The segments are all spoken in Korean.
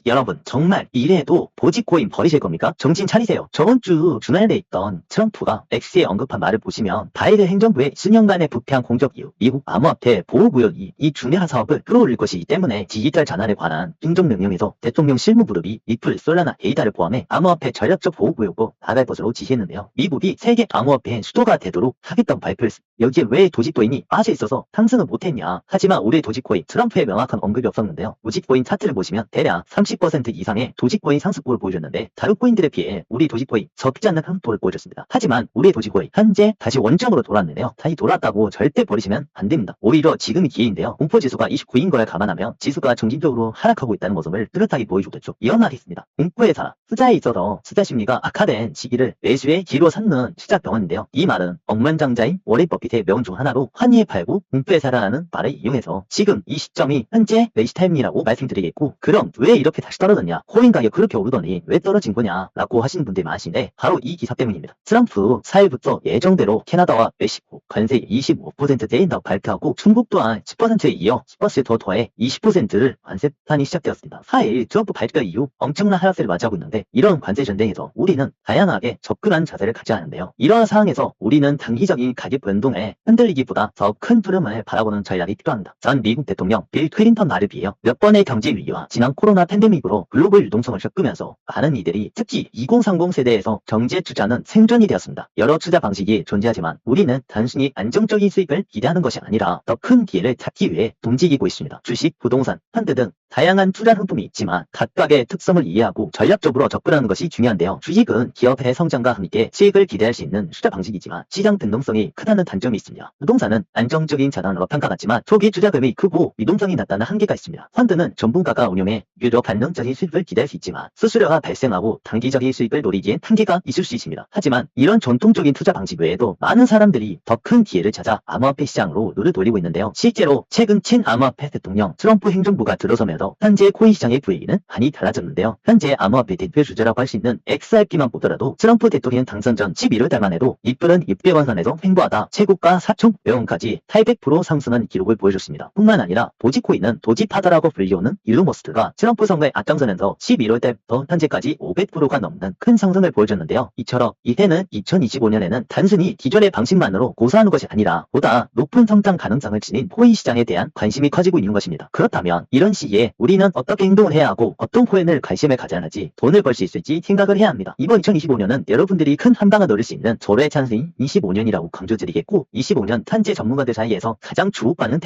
여러분 정말 이래도 도지코인 버리실 겁니까? 정신 차리세요. 저번 주 주말에 있던 트럼프가 X에 언급한 말을 보시면 바이든 행정부의 수년간의 부패한 공적 이후 미국 암호화폐 보호구역이 이 중요한 사업을 끌어올릴 것이기 때문에 디지털 전환에 관한 행정명령에서 대통령 실무 그룹이 리플, 솔라나, 에이다를 포함해 암호화폐 전략적 보호구역으로 나갈 것으로 지시했는데요. 미국이 세계 암호화폐의 수도가 되도록 하겠다고 발표했습니다. 여기에 왜 도지코인이 빠져있어서 상승을 못했냐. 하지만 올해 도지코인 트럼프의 명확한 언급이 없었는데요. 도지코인 차트를 보시면 대략 30% 이상의 도지코인 상승폭을 보여줬는데 다른 코인들에 비해 우리 도지코인 적지 않는 상승폭을 보여줬습니다. 하지만 우리 도지코인 현재 다시 원점으로 돌아왔는데요. 다시 돌아왔다고 절대 버리시면 안 됩니다. 오히려 지금이 기회인데요. 공포지수가 29인 걸 감안하면 지수가 점진적으로 하락하고 있다는 모습을 뚜렷하게 보여주고 있죠. 이런 말이 있습니다. 공포의 사람, 투자에 있어서 투자 심리가 악화된 시기를 매수의 기로 삼는 투자병원인데요. 이 말은 억만장자인 워렌 버핏의 명언 중 하나로 환희에 팔고 공포에 살아라는 말을 이용해서 지금 이 시점이 현재 매시 타임이라고 말씀드리겠고, 그럼 왜 이렇게 다시 떨어졌냐, 코인 가격 그렇게 오르더니 왜 떨어진 거냐 라고 하시는 분들이 많으신데 바로 이 기사 때문입니다. 트럼프 4일부터 예정대로 캐나다와 멕시코 관세 25% 떼인다고 발표하고 중국 또한 10%에 이어 10% 더해 20%를 관세 부탄이 시작되었습니다. 4일 트럼프 발표 이후 엄청난 하락세를 맞이하고 있는데 이런 관세 전쟁에서 우리는 다양하게 접근한 자세를 가져야 하는데요. 이러한 상황에서 우리는 단기적인 가격 변동에 흔들리기보다 더 큰 흐름을 바라보는 전략이 필요합니다. 전 미국 대통령 빌 클린턴 말을 비해요. 몇 번의 경제 위기와 지난 코로나 팬데믹으로 글로벌 유동성을 겪으면서 많은 이들이 특히 2030 세대에서 경제 투자는 생존이 되었습니다. 여러 투자 방식이 존재하지만 우리는 단순히 안정적인 수익을 기대하는 것이 아니라 더 큰 기회를 찾기 위해 움직이고 있습니다. 주식, 부동산, 펀드 등 다양한 투자 상품이 있지만 각각의 특성을 이해하고 전략적으로 접근하는 것이 중요한데요. 주식은 기업의 성장과 함께 수익을 기대할 수 있는 투자 방식이지만 시장 변동성이 크다는 단점이 있습니다. 부동산은 안정적인 자산으로 평가받지만 초기 투자금이 크고 유동성이 낮다는 한계가 있습니다. 펀드는 전문가가 운용해 유료 반응적인 수익을 기대할 수 있지만 수수료가 발생하고 단기적인 수익을 노리기엔 한계가 있을 수 있습니다. 하지만 이런 전통적인 투자 방식 외에도 많은 사람들이 더 큰 기회를 찾아 암호화폐 시장으로 눈을 돌리고 있는데요. 실제로 최근 친암호화폐 대통령 트럼프 행정부가 들어서면서 현재 코인 시장의 분위기는 많이 달라졌는데요. 현재 암호화폐 대표 주자라고 할 수 있는 XRP만 보더라도 트럼프 대통령 당선 전 11월 달만 해도 리플은 600원 선에서 횡보하다 최고가 4,500원까지 800% 상승한 기록을 보여줬습니다. 뿐만 아니라 도지코인은 도지파다라고 불리우는 일론 머스크가 트럼프 선거의 앞장서면서 11월 달부터 현재까지 500%가 넘는 큰 상승을 보여줬는데요. 이처럼 이때는 2025년에는 단순히 기존의 방식만으로 고사하는 것이 아니라 보다 높은 성장 가능성을 지닌 코인 시장에 대한 관심이 커지고 있는 것입니다. 그렇다면 이런 시기에 우리는 어떻게 행동을 해야 하고 어떤 코인을 관심을 가져야 하는지 돈을 벌 수 있을지 생각을 해야 합니다. 이번 2025년은 여러분들이 큰 한방을 노릴 수 있는 절호의 찬스인 25년이라고 강조드리겠고, 25년 현재 전문가들 사이에서 가장 주목받는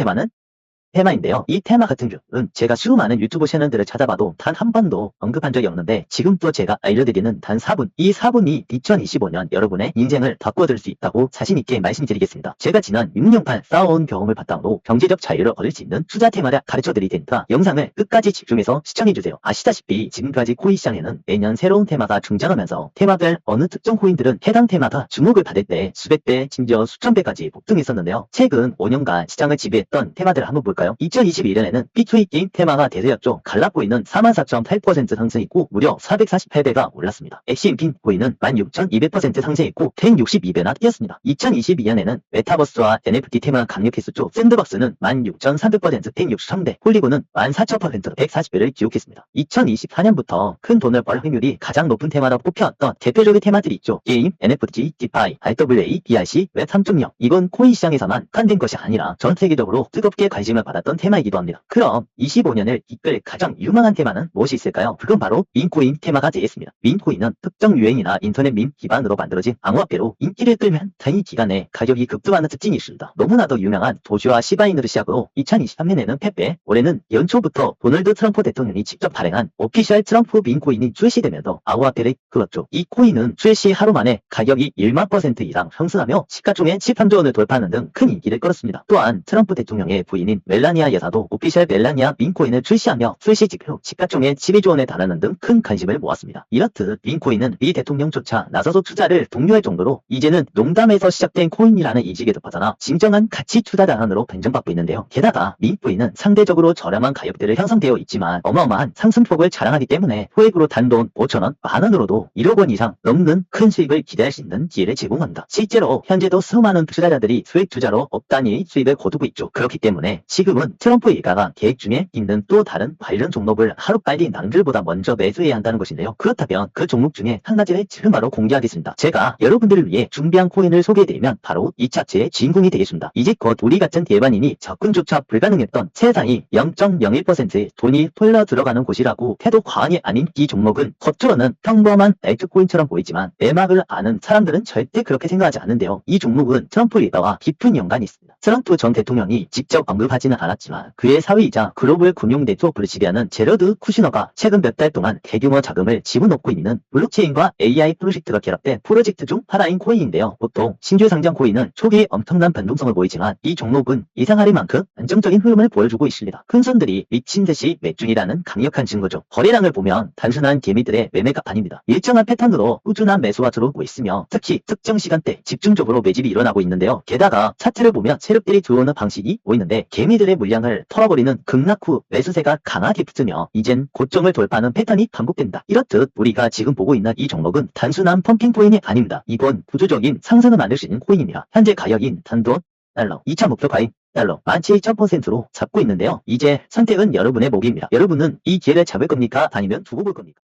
테마인데요. 이 테마 같은 경우는 제가 수많은 유튜브 채널들을 찾아봐도 단 한 번도 언급한 적이 없는데 지금부터 제가 알려드리는 단 4분, 이 4분이 2025년 여러분의 인생을 바꿔드릴 수 있다고 자신있게 말씀드리겠습니다. 제가 지난 6년간 쌓아온 경험을 바탕으로 경제적 자유를 얻을 수 있는 투자 테마를 가르쳐드릴 테니까 영상을 끝까지 집중해서 시청해주세요. 아시다시피 지금까지 코인 시장에는 매년 새로운 테마가 등장하면서 테마별 어느 특정 코인들은 해당 테마가 주목을 받을 때 수백 배, 심지어 수천 배까지 폭등했었는데요. 최근 5년간 시장을 지배했던 테마들을 한번 볼까요? 2021년에는 B2E 게임 테마가 대세였죠. 갈라코인은 44.8% 상승했고 무려 448배가 올랐습니다. 엑시인핀 코인은 16,200% 상승했고 162배나 뛰었습니다. 2022년에는 메타버스와 NFT 테마가 강력했었죠. 샌드박스는 16,300% 163배, 폴리곤은 14,000% 140배를 기록했습니다. 2024년부터 큰 돈을 벌 확률이 가장 높은 테마라고 뽑혀왔던 대표적인 테마들이 있죠. 게임, NFT, DeFi, RWA, BRC, 웹 3.0. 이건 코인 시장에서만 한된 것이 아니라 전 세계적으로 뜨겁게 관심을 받았던 테마이기도 합니다. 그럼 25년을 이끌 가장 유망한 테마는 무엇이 있을까요? 그건 바로 민코인 테마가 되겠습니다. 민코인은 특정 유행이나 인터넷 밈 기반으로 만들어진 암호화폐로 인기를 끌면 단위 기간에 가격이 급등하는 특징이 있습니다. 너무나도 유명한 도지와 시바인으로 시작으로 2023년에는 페페, 올해는 연초부터 도널드 트럼프 대통령이 직접 발행한 오피셜 트럼프 민코인이 출시되면서 암호화폐를 끌었죠. 이 코인은 출시 하루 만에 가격이 1만 % 이상 상승하며 시가총액 13조 원을 돌파하는 등 큰 인기를 끌었습니다. 또한 트럼프 대통령의 부인인 멜라니아 여사도 오피셜 멜라니아 민코인을 출시하며 출시 직후 시가총액 12조 원에 달하는 등 큰 관심을 모았습니다. 이렇듯 민코인은 미 대통령조차 나서서 투자를 독려할 정도로 이제는 농담에서 시작된 코인이라는 인식에도 벗어나 진정한 가치 투자 단원으로 변정받고 있는데요. 게다가 민코인은 상대적으로 저렴한 가격대를 형성되어 있지만 어마어마한 상승폭을 자랑하기 때문에 소액으로 단돈 5천원, 만원으로도 1억 원 이상 넘는 큰 수익을 기대할 수 있는 기회를 제공합니다. 실제로 현재도 수많은 투자자들이 소액 투자로 억 단위의 수익을 거두고 있죠. 그렇기 때문에 지금 지금은 트럼프 일가가 계획 중에 있는 또 다른 관련 종목을 하루빨리 남들보다 먼저 매수해야 한다는 것인데요. 그렇다면 그 종목 중에 한 가지를 지금 바로 공개하겠습니다. 제가 여러분들을 위해 준비한 코인을 소개해드리면 바로 이 차트의 주인공이 되겠습니다. 이제껏 우리 같은 일반인이 접근조차 불가능했던 세상이 0.01%의 돈이 털려 들어가는 곳이라고 해도 과언이 아닌 이 종목은 겉으로는 평범한 알트코인처럼 보이지만 내막을 아는 사람들은 절대 그렇게 생각하지 않는데요. 이 종목은 트럼프 일가와 깊은 연관이 있습니다. 트럼프 전 대통령이 직접 언급하지는 않았지만 그의 사위이자 글로벌 금융 네트워크를 지배하는 제러드 쿠시너가 최근 몇 달 동안 대규모 자금을 집어넣고 있는 블록체인과 AI 프로젝트가 결합된 프로젝트 중 하나인 코인인데요. 보통 신규 상장 코인은 초기에 엄청난 변동성을 보이지만 이 종목은 예상하리만큼 안정적인 흐름을 보여주고 있습니다. 큰 손들이 미친 듯이 매중이라는 강력한 증거죠. 거래량을 보면 단순한 개미들의 매매가 아닙니다. 일정한 패턴으로 꾸준한 매수가 들어오고 있으며 특히 특정 시간대 집중적으로 매집이 일어나고 있는데요. 게다가 차트를 보면 세력들이 들어오는 방식이 보이는데 개미들의 물량을 털어버리는 급락 후 매수세가 강하게 붙으며 이젠 고점을 돌파하는 패턴이 반복된다. 이렇듯 우리가 지금 보고 있는 이 종목은 단순한 펌핑 코인이 아닙니다. 이건 구조적인 상승을 만들 수 있는 코인입니다. 현재 가격인 단돈 달러 2차 목표 가입 달러 17,000%로 잡고 있는데요. 이제 선택은 여러분의 몫입니다. 여러분은 이 기회를 잡을 겁니까? 아니면 두고 볼 겁니까?